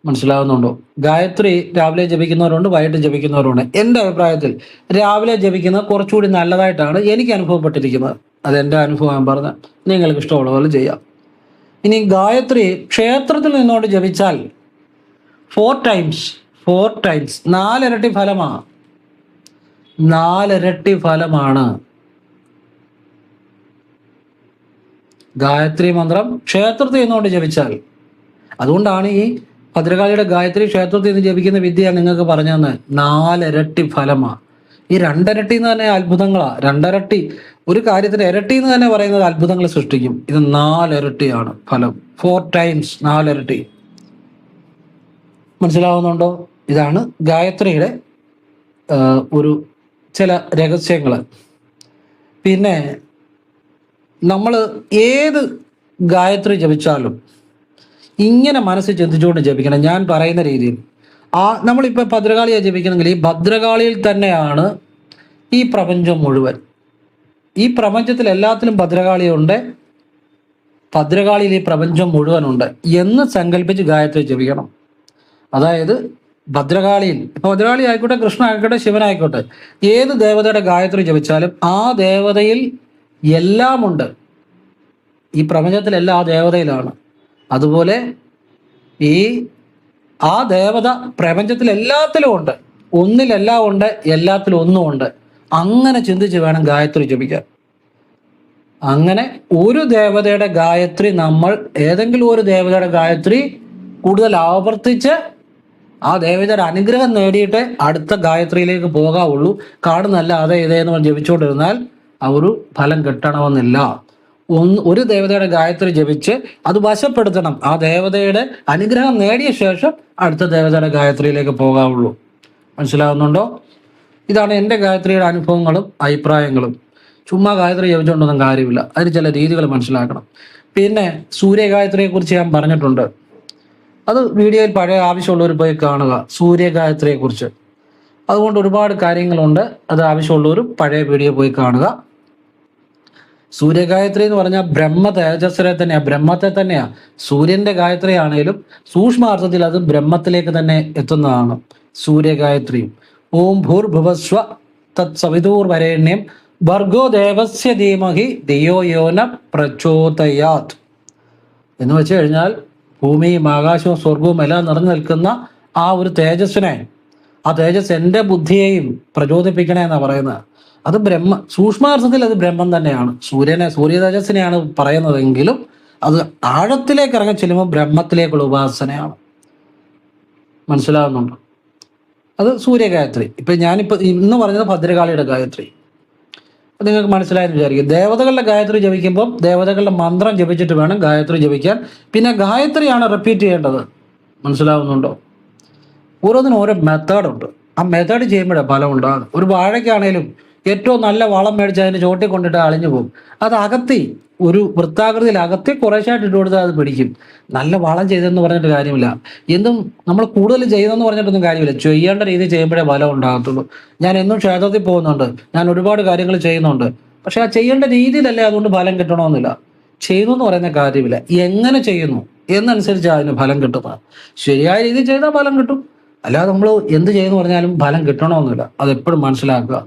Speaker 1: മനസ്സിലാവുന്നുണ്ടോ? ഗായത്രി രാവിലെ ജപിക്കുന്നവരുണ്ട്, വൈകിട്ട് ജപിക്കുന്നവരുണ്ട്. എൻ്റെ അഭിപ്രായത്തിൽ രാവിലെ ജപിക്കുന്നത് കുറച്ചുകൂടി നല്ലതായിട്ടാണ് എനിക്ക് അനുഭവപ്പെട്ടിരിക്കുന്നത്. അതെൻ്റെ അനുഭവം ഞാൻ പറഞ്ഞ, നിങ്ങൾക്ക് ഇഷ്ടമുള്ള പോലെ ചെയ്യാം. ഇനി ഗായത്രി ക്ഷേത്രത്തിൽ നിന്നുകൊണ്ട് ജപിച്ചാൽ 4 ടൈംസ് 4 ഇരട്ടി ഫലമാണ്. 4 ഇരട്ടി ഫലമാണ് ഗായത്രി മന്ത്രം ക്ഷേത്രത്തിൽ നിന്നുകൊണ്ട് ജപിച്ചാൽ. അതുകൊണ്ടാണ് ഈ ഭദ്രകാളിയുടെ ഗായത്രി ക്ഷേത്രത്തിൽ നിന്ന് ജപിക്കുന്ന വിദ്യ നിങ്ങൾക്ക് പറഞ്ഞു തന്നെ. 4 ഇരട്ടി ഫലമാണ്. ഈ 2 ഇരട്ടി എന്ന് തന്നെ അത്ഭുതങ്ങളാണ്. 2 ഇരട്ടി ഒരു കാര്യത്തിന് ഇരട്ടി എന്ന് തന്നെ പറയുന്നത് അത്ഭുതങ്ങൾ സൃഷ്ടിക്കും. ഇത് 4 ഇരട്ടിയാണ് ഫലം. 4 ടൈംസ് 4 ഇരട്ടി. മനസ്സിലാവുന്നുണ്ടോ? ഇതാണ് ഗായത്രിയുടെ ഒരു ചില രഹസ്യങ്ങൾ. പിന്നെ നമ്മൾ ഏത് ഗായത്രി ജപിച്ചാലും ഇങ്ങനെ മനസ്സിൽ ചിന്തിച്ചുകൊണ്ട് ജപിക്കണം. ഞാൻ പറയുന്ന രീതിയിൽ നമ്മളിപ്പോൾ ഭദ്രകാളിയെ ജപിക്കണമെങ്കിൽ ഈ ഭദ്രകാളിയിൽ തന്നെയാണ് ഈ പ്രപഞ്ചം മുഴുവൻ. ഈ പ്രപഞ്ചത്തിൽ എല്ലാത്തിലും ഭദ്രകാളിയുണ്ട്, ഭദ്രകാളിയിൽ ഈ പ്രപഞ്ചം മുഴുവനുണ്ട് എന്ന് സങ്കല്പിച്ച് ഗായത്രി ജപിക്കണം. അതായത് ഭദ്രകാളിയിൽ, ഇപ്പോൾ ഭദ്രകാളി ആയിക്കോട്ടെ, കൃഷ്ണ ആയിക്കോട്ടെ, ശിവനായിക്കോട്ടെ, ഏത് ദേവതയുടെ ഗായത്രി ജപിച്ചാലും ആ ദേവതയിൽ എല്ലാമുണ്ട്. ഈ പ്രപഞ്ചത്തിലെല്ലാം ആ ദേവതയിലാണ്. അതുപോലെ ആ ദേവത പ്രപഞ്ചത്തിൽ എല്ലാത്തിലും ഉണ്ട്. ഒന്നിലെല്ലാം ഉണ്ട്, എല്ലാത്തിലും ഒന്നും ഉണ്ട്. അങ്ങനെ ചിന്തിച്ച് വേണം ഗായത്രി ജപിക്കാൻ. അങ്ങനെ ഒരു ദേവതയുടെ ഗായത്രി, നമ്മൾ ഏതെങ്കിലും ഒരു ദേവതയുടെ ഗായത്രി കൂടുതൽ ആവർത്തിച്ച് ആ ദേവതയുടെ അനുഗ്രഹം നേടിയിട്ട് അടുത്ത ഗായത്രിയിലേക്ക് പോകാവുള്ളൂ. കാണുന്നല്ലാതെ ഇതേന്ന് ജപിച്ചുകൊണ്ടിരുന്നാൽ ആ ഒരു ഫലം കിട്ടണമെന്നില്ല. ഒരു ദേവതയുടെ ഗായത്രി ജപിച്ച് അത് വശപ്പെടുത്തണം. ആ ദേവതയുടെ അനുഗ്രഹം നേടിയ ശേഷം അടുത്ത ദേവതയുടെ ഗായത്രിയിലേക്ക് പോകാവുള്ളൂ. മനസ്സിലാവുന്നുണ്ടോ? ഇതാണ് എൻ്റെ ഗായത്രിയുടെ അനുഭവങ്ങളും അഭിപ്രായങ്ങളും. ചുമ്മാ ഗായത്രി ജപിച്ചുകൊണ്ടൊന്നും കാര്യമില്ല. അതിന് ചില രീതികൾ മനസ്സിലാക്കണം. പിന്നെ സൂര്യഗായത്രിയെക്കുറിച്ച് ഞാൻ പറഞ്ഞിട്ടുണ്ട്. അത് വീഡിയോയിൽ പഴയ ആവശ്യമുള്ളവർ പോയി കാണുക, സൂര്യഗായത്രിയെക്കുറിച്ച്. അതുകൊണ്ട് ഒരുപാട് കാര്യങ്ങളുണ്ട്. അത് ആവശ്യമുള്ളവർ പഴയ വീഡിയോ പോയി കാണുക. സൂര്യഗായത്രി എന്ന് പറഞ്ഞാൽ ബ്രഹ്മ തേജസ്സിനെ തന്നെയാണ്, ബ്രഹ്മത്തെ തന്നെയാണ്. സൂര്യന്റെ ഗായത്രി ആണെങ്കിലും സൂക്ഷ്മാർത്ഥത്തിൽ അത് ബ്രഹ്മത്തിലേക്ക് തന്നെ എത്തുന്നതാണ് സൂര്യഗായത്രിയും. ഓം ഭൂർഭുവസ്വ തത് സവിതൂർവരേണ്യം ഭർഗോ ദേവസ്യ ധീമഹി ധിയോ യോന പ്രചോദയാത് എന്ന് വെച്ച് കഴിഞ്ഞാൽ ഭൂമിയും ആകാശവും സ്വർഗവും എല്ലാം നിറഞ്ഞു നിൽക്കുന്ന ആ ഒരു തേജസ്സിനെ, ആ തേജസ് എൻ്റെ ബുദ്ധിയെയും പ്രചോദിപ്പിക്കണേ എന്നാണ് പറയുന്നത്. അത് സൂക്ഷ്മാർത്ഥത്തിൽ അത് ബ്രഹ്മം തന്നെയാണ്. സൂര്യ തേജസ്സിനെയാണ് പറയുന്നതെങ്കിലും അത് ആഴത്തിലേക്ക് ഇറങ്ങി ചെല്ലുമ്പോൾ ബ്രഹ്മത്തിലേക്കുള്ള ഉപാസനയാണ്. മനസ്സിലാവുന്നുണ്ടോ? അത് സൂര്യഗായത്രി. ഞാനിപ്പോൾ ഇന്ന് പറഞ്ഞത് ഭദ്രകാളിയുടെ ഗായത്രി. നിങ്ങൾക്ക് മനസ്സിലായെന്ന് വിചാരിക്കും. ദേവതകളുടെ ഗായത്രി ജപിക്കുമ്പോൾ ദേവതകളുടെ മന്ത്രം ജപിച്ചിട്ട് വേണം ഗായത്രി ജപിക്കാൻ. പിന്നെ ഗായത്രിയാണ് റിപ്പീറ്റ് ചെയ്യേണ്ടത്. മനസ്സിലാവുന്നുണ്ടോ? ഓരോന്നിനും ഓരോ മെത്തേഡുണ്ട്. ആ മെത്തേഡ് ചെയ്യുമ്പോഴേ ഫലം ഉണ്ടാകും. ഒരു വാഴയ്ക്കാണേലും ഏറ്റവും നല്ല വളം മേടിച്ച് അതിന് ചോട്ടി കൊണ്ടിട്ട് അളിഞ്ഞു പോകും. അത് അകത്തി ഒരു വൃത്താകൃതിയിൽ അകത്തി കുറേശ്ശായിട്ട് ഇട്ട് കൊടുത്താൽ അത് പിടിക്കും. നല്ല വളം ചെയ്തെന്ന് പറഞ്ഞിട്ട് കാര്യമില്ല. എന്തും നമ്മൾ കൂടുതൽ ചെയ്തെന്ന് പറഞ്ഞിട്ടൊന്നും കാര്യമില്ല. ചെയ്യേണ്ട രീതി ചെയ്യുമ്പോഴേ ഫലം ഉണ്ടാകത്തുള്ളൂ. ഞാൻ എന്നും ക്ഷേത്രത്തിൽ പോകുന്നുണ്ട്, ഞാൻ ഒരുപാട് കാര്യങ്ങൾ ചെയ്യുന്നുണ്ട്. പക്ഷെ ആ ചെയ്യേണ്ട രീതിയിലല്ലേ അതുകൊണ്ട് ഫലം കിട്ടണമെന്നില്ല. ചെയ്യുന്നു എന്ന് പറയുന്ന കാര്യമില്ല, എങ്ങനെ ചെയ്യുന്നു എന്നനുസരിച്ച് അതിന് ഫലം കിട്ടുന്നത്. ശരിയായ രീതിയിൽ ചെയ്താൽ ഫലം കിട്ടും. അല്ലാതെ നമ്മൾ എന്ത് ചെയ്യുന്നു പറഞ്ഞാലും ഫലം കിട്ടണമെന്നില്ല. അതെപ്പോഴും മനസ്സിലാക്കുക.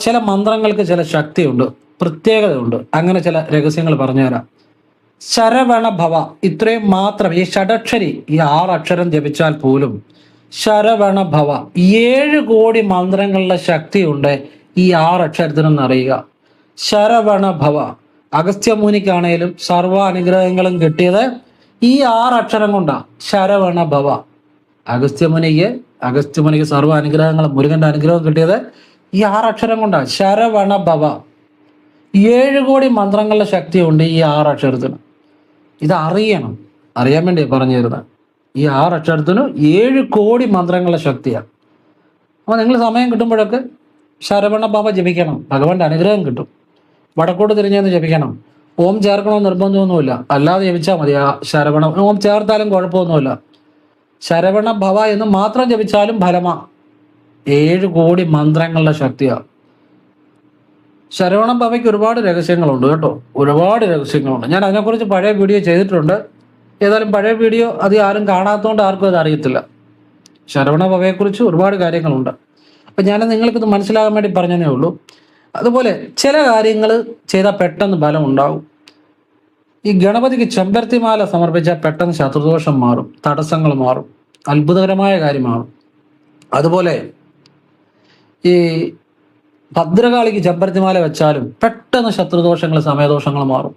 Speaker 1: ചില മന്ത്രങ്ങൾക്ക് ചില ശക്തിയുണ്ട്, പ്രത്യേകതയുണ്ട്. അങ്ങനെ ചില രഹസ്യങ്ങൾ പറഞ്ഞുതരാം. ശരവണ ഭവ, ഇത്രയും മാത്രം ഈ ഷഡക്ഷരി, ഈ 6 അക്ഷരം ജപിച്ചാൽ പോലും ശരവണ ഭവ 7 കോടി മന്ത്രങ്ങളുടെ ശക്തിയുണ്ട് ഈ 6 അക്ഷരത്തിനെന്ന് അറിയുക. ശരവണ ഭവ. അഗസ്ത്യമുനിക്കാണേലും സർവ അനുഗ്രഹങ്ങളും കിട്ടിയത് ഈ 6 അക്ഷരം കൊണ്ടാ ശരവണ ഭവ. അഗസ്ത്യമുനിക്ക് സർവ്വ അനുഗ്രഹങ്ങളും മുരുകന്റെ അനുഗ്രഹം കിട്ടിയത് ഈ 6 അക്ഷരം കൊണ്ടാ. ശരവണ ഭവ. 7 കോടി മന്ത്രങ്ങളുടെ ശക്തിയുണ്ട് ഈ 6 അക്ഷരത്തിന്. ഇത് അറിയാൻ വേണ്ടി പറഞ്ഞു തരുന്നത്. ഈ 6 അക്ഷരത്തിന് 7 കോടി മന്ത്രങ്ങളുടെ ശക്തിയാണ്. അപ്പോൾ നിങ്ങൾ സമയം കിട്ടുമ്പോഴൊക്കെ ശരവണ ഭവ ജപിക്കണം, ഭഗവാന്റെ അനുഗ്രഹം കിട്ടും. വടക്കോട്ട് തിരിഞ്ഞെന്ന് ജപിക്കണം. ഓം ചേർക്കണമെന്ന് നിർബന്ധമൊന്നുമില്ല, അല്ലാതെ ജപിച്ചാൽ മതി. ആ ശരവണ ഓം ചേർത്താലും കുഴപ്പമൊന്നുമില്ല. ശരവണ ഭവ എന്ന് മാത്രം ജപിച്ചാലും ഫലമാ. 7 കോടി മന്ത്രങ്ങളുടെ ശക്തിയാണ്. ശരവണ ഭവയ്ക്ക് ഒരുപാട് രഹസ്യങ്ങളുണ്ട് കേട്ടോ, ഒരുപാട് രഹസ്യങ്ങളുണ്ട്. ഞാൻ അതിനെക്കുറിച്ച് പഴയ വീഡിയോ ചെയ്തിട്ടുണ്ട്. ഏതായാലും പഴയ വീഡിയോ അത് ആരും കാണാത്തതുകൊണ്ട് ആർക്കും അത് അറിയത്തില്ല. ശരവണ ഭവയെക്കുറിച്ച് ഒരുപാട് കാര്യങ്ങളുണ്ട്. അപ്പം ഞാൻ നിങ്ങൾക്കിത് മനസ്സിലാകാൻ വേണ്ടി പറഞ്ഞതേ ഉള്ളൂ. അതുപോലെ ചില കാര്യങ്ങൾ ചെയ്താൽ പെട്ടെന്ന് ഫലം ഉണ്ടാവും. ഈ ഗണപതിക്ക് ചെമ്പരത്തിമാല സമർപ്പിച്ചാൽ പെട്ടെന്ന് ശത്രുദോഷം മാറും, തടസ്സങ്ങൾ മാറും, അത്ഭുതകരമായ കാര്യമാണ്. അതുപോലെ ഈ ഭദ്രകാളിക്ക് ചെമ്പരത്തിമാല വെച്ചാലും പെട്ടെന്ന് ശത്രുദോഷങ്ങൾ സമയദോഷങ്ങൾ മാറും.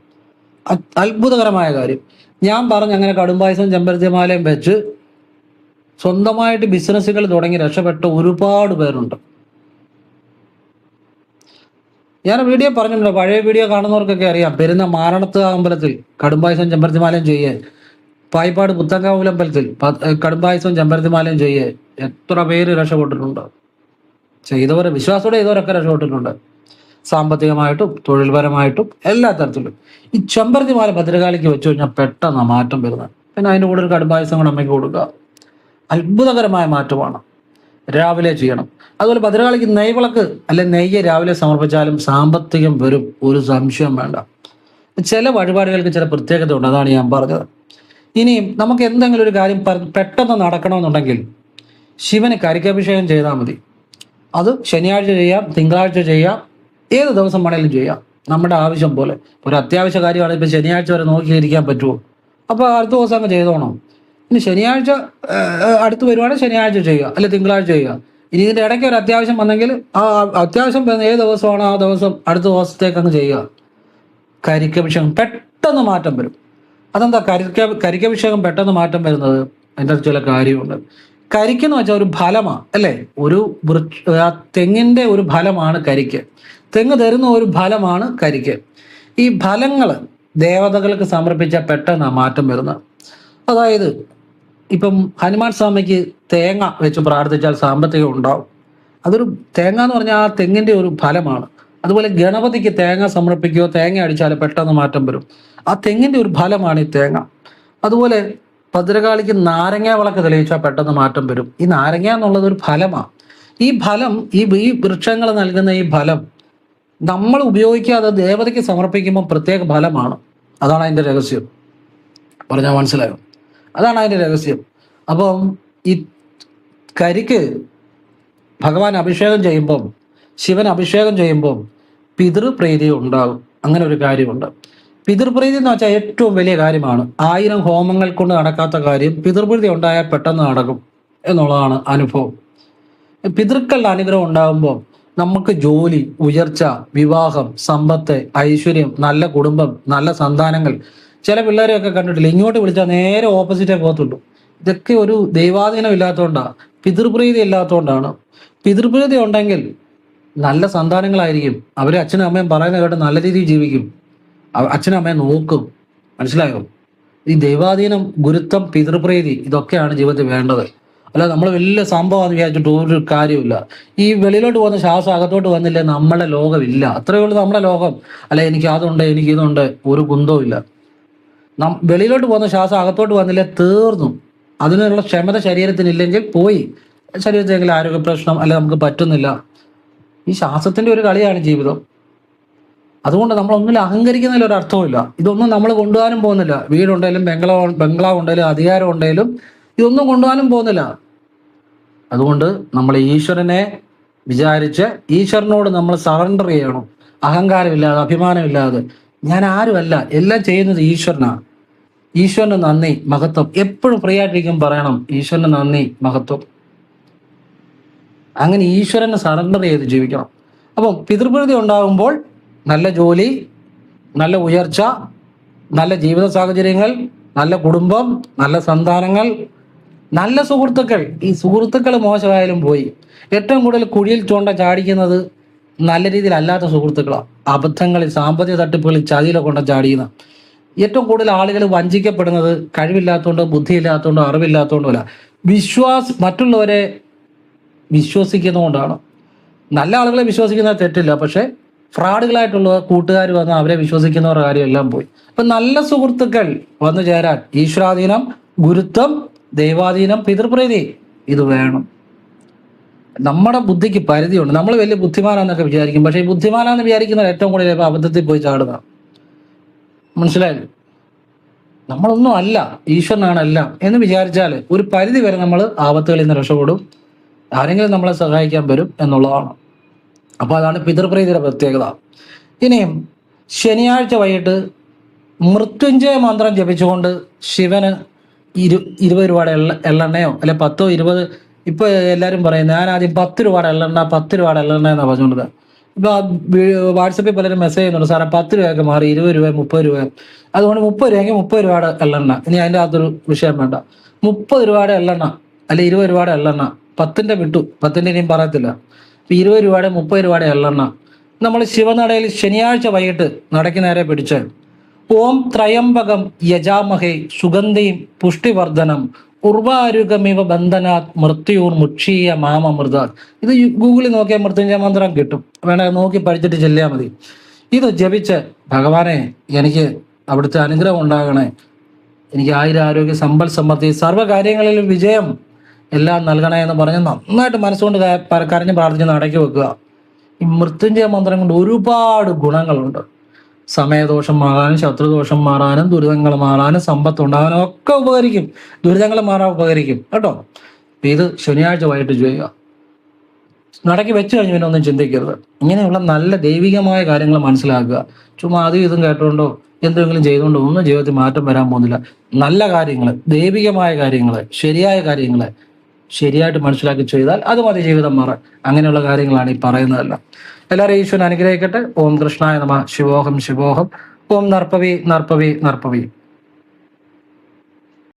Speaker 1: അത്ഭുതകരമായ കാര്യം. ഞാൻ അങ്ങനെ കടുംപായസം ചെമ്പരത്തിമാലയും വെച്ച് സ്വന്തമായിട്ട് ബിസിനസ്സുകൾ തുടങ്ങി രക്ഷപ്പെട്ട ഒരുപാട് പേരുണ്ട്. ഞാൻ വീഡിയോ പറഞ്ഞിട്ടുണ്ട്, പഴയ വീഡിയോ കാണുന്നവർക്കൊക്കെ അറിയാം. പെരുന്ന മാരണത്ത് അമ്പലത്തിൽ കടുംപായസം ചെമ്പരത്തിമാലയും ചെയ്യേ, പായിപ്പാട് പുത്തങ്കാവുൽ അമ്പലത്തിൽ കടുംപായസവും ചെമ്പരത്തിമാലയും ചെയ്യേ, എത്ര പേര് രക്ഷപ്പെട്ടിട്ടുണ്ട്. ചെയ്തവരെ വിശ്വാസത്തോടെ ചെയ്തവരൊക്കെ രക്ഷപ്പെട്ടിട്ടുണ്ട്. സാമ്പത്തികമായിട്ടും തൊഴിൽപരമായിട്ടും എല്ലാ തരത്തിലും. ഈ ചെമ്പരത്തിമാല ഭദ്രകാളിക്ക് വെച്ച് കഴിഞ്ഞാൽ പെട്ടെന്ന് മാറ്റം വരുന്നത്. പിന്നെ അതിൻ്റെ കൂടെ ഒരു കടുംപായസം കൂടെ അമ്മയ്ക്ക് കൊടുക്കുക. അത്ഭുതകരമായ മാറ്റമാണ്. രാവിലെ ചെയ്യണം. അതുപോലെ ഭദ്രകാളിക്ക് നെയ്വിളക്ക് അല്ലെ നെയ്യ് രാവിലെ സമർപ്പിച്ചാലും സാമ്പത്തികം വരും, ഒരു സംശയം വേണ്ട. ചില വഴിപാടുകൾക്ക് ചില പ്രത്യേകത ഉണ്ട്, അതാണ് ഞാൻ പറഞ്ഞത്. ഇനിയും നമുക്ക് എന്തെങ്കിലും ഒരു കാര്യം പെട്ടെന്ന് നടക്കണമെന്നുണ്ടെങ്കിൽ ശിവന് കരിക്കഭിഷേകം ചെയ്താൽ മതി. അത് ശനിയാഴ്ച ചെയ്യാം, തിങ്കളാഴ്ച ചെയ്യാം, ഏത് ദിവസം വേണേലും ചെയ്യാം, നമ്മുടെ ആവശ്യം പോലെ. ഒരു അത്യാവശ്യ കാര്യമാണ്. ഇപ്പം ശനിയാഴ്ച വരെ നോക്കിയിരിക്കാൻ പറ്റുമോ? അപ്പോൾ അടുത്ത ദിവസം അങ്ങ് ചെയ്തോണം. ഇനി ശനിയാഴ്ച അടുത്ത് വരുവാണെങ്കിൽ ശനിയാഴ്ച ചെയ്യുക, അല്ലെ തിങ്കളാഴ്ച ചെയ്യുക. ഇനി ഇതിൻ്റെ ഇടയ്ക്ക് ഒരു അത്യാവശ്യം വന്നെങ്കിൽ ആ അത്യാവശ്യം ഏത് ദിവസമാണോ ആ ദിവസം അടുത്ത ദിവസത്തേക്ക് അങ്ങ് ചെയ്യുക. കരിക്കഭിഷേകം പെട്ടെന്ന് മാറ്റം വരും. അതെന്താ കരിക്കഭിഷേകം പെട്ടെന്ന് മാറ്റം വരുന്നത്? അതിൻ്റെ ചില കാര്യമുണ്ട്. കരിക്കെന്ന് വെച്ചാൽ ഒരു ഫലമാണ്, അല്ലേ? ഒരു തെങ്ങിൻ്റെ ഒരു ഫലമാണ് കരിക്ക്. തെങ്ങ് തരുന്ന ഒരു ഫലമാണ് കരിക്ക്. ഈ ഫലങ്ങൾ ദേവതകൾക്ക് സമർപ്പിച്ചാൽ പെട്ടെന്ന് മാറ്റം വരുന്നത്. അതായത് ഇപ്പം ഹനുമാൻ സ്വാമിക്ക് തേങ്ങ വെച്ച് പ്രാർത്ഥിച്ചാൽ സാമ്പത്തികം ഉണ്ടാവും. അതൊരു തേങ്ങ എന്ന് പറഞ്ഞാൽ ആ തെങ്ങിൻ്റെ ഒരു ഫലമാണ്. അതുപോലെ ഗണപതിക്ക് തേങ്ങ സമർപ്പിക്കുകയോ തേങ്ങ അടിച്ചാൽ പെട്ടെന്ന് മാറ്റം വരും. ആ തെങ്ങിൻ്റെ ഒരു ഫലമാണ് ഈ തേങ്ങ. അതുപോലെ ഭദ്രകാളിക്ക് നാരങ്ങ വിളക്ക് തെളിയിച്ചാൽ പെട്ടെന്ന് മാറ്റം വരും. ഈ നാരങ്ങ എന്നുള്ളത് ഒരു ഫലമാണ്. ഈ ഫലം ഈ വൃക്ഷങ്ങൾ നൽകുന്ന ഈ ഫലം നമ്മൾ ഉപയോഗിക്കാതെ ദേവതയ്ക്ക് സമർപ്പിക്കുമ്പോൾ പ്രത്യേക ഫലമാണ്. അതാണ് അതിൻ്റെ രഹസ്യം. പറഞ്ഞാൽ മനസ്സിലായോ? അതാണ് അതിൻ്റെ രഹസ്യം. അപ്പം ഈ കരിക്ക് ഭഗവാൻ അഭിഷേകം ചെയ്യുമ്പം, ശിവൻ അഭിഷേകം ചെയ്യുമ്പം പിതൃപ്രീതി ഉണ്ടാകും. അങ്ങനെ ഒരു കാര്യമുണ്ട്. പിതൃപ്രീതി എന്ന് വെച്ചാൽ ഏറ്റവും വലിയ കാര്യമാണ്. 1000 ഹോമങ്ങൾ കൊണ്ട് നടക്കാത്ത കാര്യം പിതൃപ്രീതി ഉണ്ടായാൽ പെട്ടെന്ന് നടക്കും എന്നുള്ളതാണ് അനുഭവം. പിതൃക്കളുടെ അനുഗ്രഹം ഉണ്ടാകുമ്പോൾ നമുക്ക് ജോലി, ഉയർച്ച, വിവാഹം, സമ്പത്ത്, ഐശ്വര്യം, നല്ല കുടുംബം, നല്ല സന്താനങ്ങൾ. ചില പിള്ളേരെയൊക്കെ കണ്ടിട്ടില്ല, ഇങ്ങോട്ട് വിളിച്ചാൽ നേരെ ഓപ്പോസിറ്റേ പോകത്തുള്ളൂ. ഇതൊക്കെ ഒരു ദൈവാധീനം ഇല്ലാത്തതുകൊണ്ടാണ്, പിതൃപ്രീതി ഇല്ലാത്തതുകൊണ്ടാണ്. പിതൃപ്രീതി ഉണ്ടെങ്കിൽ നല്ല സന്താനങ്ങളായിരിക്കും. അവർ അച്ഛനും അമ്മയും പറയുന്ന കേട്ട് നല്ല രീതിയിൽ ജീവിക്കും. അച്ഛനും അമ്മയെ നോക്കും. മനസ്സിലായോ? ഈ ദൈവാധീനം, ഗുരുത്വം, പിതൃപ്രീതി ഇതൊക്കെയാണ് ജീവിതത്തിൽ വേണ്ടത്. അല്ല നമ്മൾ വലിയ സംഭവമാണെന്ന് വിചാരിച്ചിട്ട് ഒരു കാര്യമില്ല. ഈ വെളിയിലോട്ട് പോകുന്ന ശ്വാസം അകത്തോട്ട് വന്നില്ലേ നമ്മളെ ലോകമില്ല. അത്രയേ ഉള്ളൂ നമ്മളെ ലോകം. അല്ല എനിക്ക് അതുണ്ട്, എനിക്ക് ഇതുണ്ട്, ഒരു കുന്തവും ഇല്ല. വെളിയിലോട്ട് പോകുന്ന ശ്വാസം അകത്തോട്ട് വന്നില്ലേ തീർന്നു. അതിനുള്ള ക്ഷമത ശരീരത്തിനില്ലെങ്കിൽ പോയി. ശരീരത്തിലെങ്കിൽ ആരോഗ്യ പ്രശ്നം, അല്ലെ നമുക്ക് പറ്റുന്നില്ല. ഈ ശ്വാസത്തിൻ്റെ ഒരു കളിയാണ് ജീവിതം. അതുകൊണ്ട് നമ്മളൊന്നിലും അഹങ്കരിക്കുന്നതിൽ ഒരു അർത്ഥവുമില്ല. ഇതൊന്നും നമ്മൾ കൊണ്ടുപോകാനും പോകുന്നില്ല. വീടുണ്ടെങ്കിലും ബംഗ്ലാവ് ഉണ്ടെങ്കിലും അധികാരം ഉണ്ടെങ്കിലും ഇതൊന്നും കൊണ്ടുപോകാനും പോകുന്നില്ല. അതുകൊണ്ട് നമ്മൾ ഈശ്വരനെ വിചാരിച്ച് ഈശ്വരനോട് നമ്മൾ സറണ്ടർ ചെയ്യണം. അഹങ്കാരമില്ലാതെ, അഭിമാനമില്ലാതെ. ഞാൻ ആരുമല്ല, എല്ലാം ചെയ്യുന്നത് ഈശ്വരനാണ്. ഈശ്വരന് നന്ദി, മഹത്വം. എപ്പോഴും ഫ്രീ ആയിട്ടിരിക്കും പറയണം ഈശ്വരന് നന്ദി, മഹത്വം. അങ്ങനെ ഈശ്വരനെ സറണ്ടർ ചെയ്ത് ജീവിക്കണം. അപ്പം പിതൃപ്രീതി ഉണ്ടാകുമ്പോൾ നല്ല ജോലി, നല്ല ഉയർച്ച, നല്ല ജീവിത സാഹചര്യങ്ങൾ, നല്ല കുടുംബം, നല്ല സന്താനങ്ങൾ, നല്ല സുഹൃത്തുക്കൾ. ഈ സുഹൃത്തുക്കൾ മോശമായാലും പോയി. ഏറ്റവും കൂടുതൽ കുഴിയിൽ ചൂണ്ട ചാടിക്കുന്നത് നല്ല രീതിയിലല്ലാത്ത സുഹൃത്തുക്കളാണ്. അബദ്ധങ്ങളിൽ, സാമ്പത്തിക തട്ടിപ്പുകളിൽ, ചതിയിലൊക്കെ കൊണ്ട് ചാടിയുന്ന ഏറ്റവും കൂടുതൽ ആളുകൾ വഞ്ചിക്കപ്പെടുന്നത് കഴിവില്ലാത്തതുകൊണ്ടോ ബുദ്ധിയില്ലാത്തതുകൊണ്ടോ അറിവില്ലാത്തതുകൊണ്ടോ അല്ല, മറ്റുള്ളവരെ വിശ്വസിക്കുന്നതുകൊണ്ടാണ്. നല്ല ആളുകളെ വിശ്വസിക്കുന്നത് തെറ്റില്ല, പക്ഷെ ഫ്രോഡുകളായിട്ടുള്ള കൂട്ടുകാർ വന്ന് അവരെ വിശ്വസിക്കുന്നവരുടെ കാര്യം എല്ലാം പോയി. അപ്പൊ നല്ല സുഹൃത്തുക്കൾ വന്നു ചേരാൻ ഈശ്വരാധീനം, ഗുരുത്വം, ദൈവാധീനം, പിതൃപ്രീതി ഇത് വേണം. നമ്മുടെ ബുദ്ധിക്ക് പരിധിയുണ്ട്. നമ്മൾ വലിയ ബുദ്ധിമാനാന്നൊക്കെ വിചാരിക്കും, പക്ഷെ ഈ ബുദ്ധിമാനാന്ന് വിചാരിക്കുന്നവർ ഏറ്റവും കൂടുതൽ അബദ്ധത്തിൽ പോയി ചാടുക. മനസ്സിലായില്ലേ? നമ്മളൊന്നും അല്ല, ഈശ്വരനാണ് എല്ലാം എന്ന് വിചാരിച്ചാൽ ഒരു പരിധി വരെ നമ്മൾ ആപത്തുകളിൽ നിന്ന് രക്ഷപ്പെടും. ആരെങ്കിലും നമ്മളെ സഹായിക്കാൻ വരും എന്നുള്ളതാണ്. അപ്പോൾ അതാണ് പിതൃപ്രീതിയുടെ പ്രത്യേകത. ഇനിയും ശനിയാഴ്ച വൈകിട്ട് മൃത്യുഞ്ജയ മന്ത്രം ജപിച്ചുകൊണ്ട് ശിവന് 20 രൂപയുടെ എള്ളെണ്ണയോ അല്ലെ 10, 20, ഇപ്പൊ എല്ലാവരും പറയും ഞാൻ ആദ്യം 10 രൂപയുടെ എള്ളെണ്ണ 10 രൂപയുടെ എള്ളെണ്ണ എന്നാണ് പറഞ്ഞുകൊണ്ടത്. ഇപ്പൊ വാട്സപ്പിൽ പലരും മെസ്സേജ് ചെയ്യുന്നുണ്ട്, സാറേ 10 രൂപയൊക്കെ മാറി 20 രൂപ 30 രൂപ. അതുകൊണ്ട് 30 രൂപയെങ്കിൽ 30 രൂപയുടെ എള്ളെണ്ണ. ഇനി അതിൻ്റെ അകത്തൊരു വിഷയം വേണ്ട. 30 രൂപയുടെ എള്ളെണ്ണ അല്ലെ 20 രൂപയുടെ എള്ളെണ്ണ, 10ന്റെ വിട്ടു, 10ന്റെ ഇനിയും പറയത്തില്ല. 20 രൂപയുടെ 30 രൂപയുടെ എള്ളെണ്ണ നമ്മൾ ശിവനടയിൽ ശനിയാഴ്ച വൈകിട്ട് നടക്ക് നേരെ പിടിച്ച് ഓം ത്രയംബകം യജാമഹേ സുഗന്ധിയും പുഷ്ടിവർദ്ധനം ഉർവാരുഗമിവ ബന്ധനാത് മൃത്യൂർ മുക്ഷീയ മാമമൃതാത്. ഇത് ഗൂഗിളിൽ നോക്കിയാൽ മൃത്യുഞ്ജയ മന്ത്രം കിട്ടും, വേണേ നോക്കി പഠിച്ചിട്ട് ചെല്ലിയാൽ മതി. ഇത് ജപിച്ച് ഭഗവാനെ എനിക്ക് അവിടുത്തെ അനുഗ്രഹം ഉണ്ടാകണേ, എനിക്ക് ആരോഗ്യ സമ്പൽ സമൃദ്ധി സർവ്വകാര്യങ്ങളിലും വിജയം എല്ലാം നൽകണേ എന്ന് പറഞ്ഞ് നന്നായിട്ട് മനസ്സുകൊണ്ട് കരഞ്ഞ് പ്രാർത്ഥിച്ച് നടക്കി വെക്കുക. ഈ മൃത്യുഞ്ജയ മന്ത്രം കൊണ്ട് ഒരുപാട് ഗുണങ്ങളുണ്ട്. സമയദോഷം മാറാനും, ശത്രുദോഷം മാറാനും, ദുരിതങ്ങൾ മാറാനും, സമ്പത്ത് ഉണ്ടാകാനും ഒക്കെ ഉപകരിക്കും. ദുരിതങ്ങൾ മാറാൻ ഉപകരിക്കും കേട്ടോ. ഇത് ശനിയാഴ്ച വൈകിട്ട് ചെയ്യുക. നടക്കി വെച്ച് കഴിഞ്ഞ് പിന്നെ ഒന്നും ചിന്തിക്കരുത്. ഇങ്ങനെയുള്ള നല്ല ദൈവികമായ കാര്യങ്ങൾ മനസ്സിലാക്കുക. ചുമ്മാ അതും ഇതും കേട്ടുകൊണ്ടോ എന്തെങ്കിലും ചെയ്തുകൊണ്ടോ ഒന്നും ജീവിതത്തിൽ മാറ്റം വരാൻ പോകുന്നില്ല. നല്ല കാര്യങ്ങൾ, ദൈവികമായ കാര്യങ്ങൾ, ശരിയായ കാര്യങ്ങൾ ശരിയായിട്ട് മനസ്സിലാക്കി ചെയ്താൽ അത് മതി ജീവിതം മാറാൻ. അങ്ങനെയുള്ള കാര്യങ്ങളാണ് ഈ പറയുന്നതെല്ലാം. എല്ലാവരും ഈശ്വരൻ അനുഗ്രഹിക്കട്ടെ. ഓം കൃഷ്ണായ നമഃ. ശിവോഹം ശിവോഹം. ഓം നർപ്പവി നർപ്പവി നർപ്പവി.